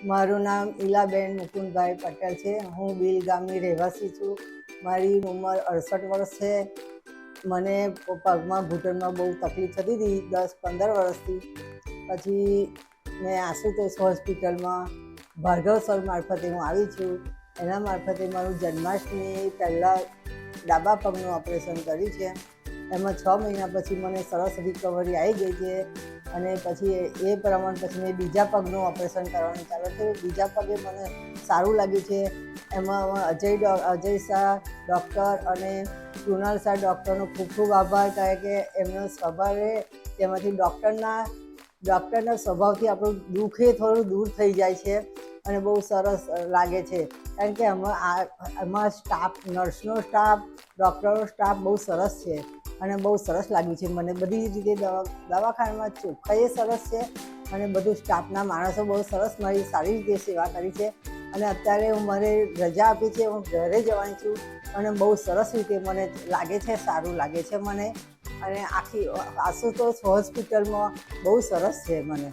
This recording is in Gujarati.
મારું નામ ઈલાબેન મુકુંદભાઈ પટેલ છે. હું બીલ ગામની રહેવાસી છું. મારી ઉંમર 68 વર્ષ છે. મને પગમાં ઘૂંટણમાં બહુ તકલીફ થતી હતી 10-15 વર્ષથી. પછી મેં આશુતોષ હોસ્પિટલમાં ભાર્ગવ સર મારફતે હું આવી છું. એના મારફતે મારું જન્માષ્ટમી પહેલાં ડાબા પગનું ઓપરેશન કર્યું છે. એમાં 6 મહિના પછી મને સરસ રિકવરી આવી ગઈ છે. અને પછી એ પ્રમાણે પછી મેં બીજા પગનું ઓપરેશન કરવાનું ચાલુ થયું. બીજા પગે મને સારું લાગ્યું છે. એમાં અજય શાહ ડૉક્ટર અને કૃણાલ શાહ ડૉક્ટરનો ખૂબ ખૂબ આભાર, કારણ કે એમનો સ્વભાવ તેમાંથી ડૉક્ટરના સ્વભાવથી આપણું દુઃખ થોડું દૂર થઈ જાય છે અને બહુ સરસ લાગે છે. કારણ કે એમાં સ્ટાફ, નર્સનો સ્ટાફ, ડૉક્ટરનો સ્ટાફ બહુ સરસ છે અને બહુ સરસ લાગ્યું છે મને. બધી રીતે દવાખાનામાં ચોખ્ખાઈ સરસ છે અને બધું સ્ટાફના માણસો બહુ સરસ મારી સારી રીતે સેવા કરી છે. અને અત્યારે મને રજા આપી છે, હું ઘરે જવાની છું અને બહુ સરસ રીતે મને લાગે છે, સારું લાગે છે મને. અને આખી આશુતોષ હોસ્પિટલમાં બહુ સરસ છે મને.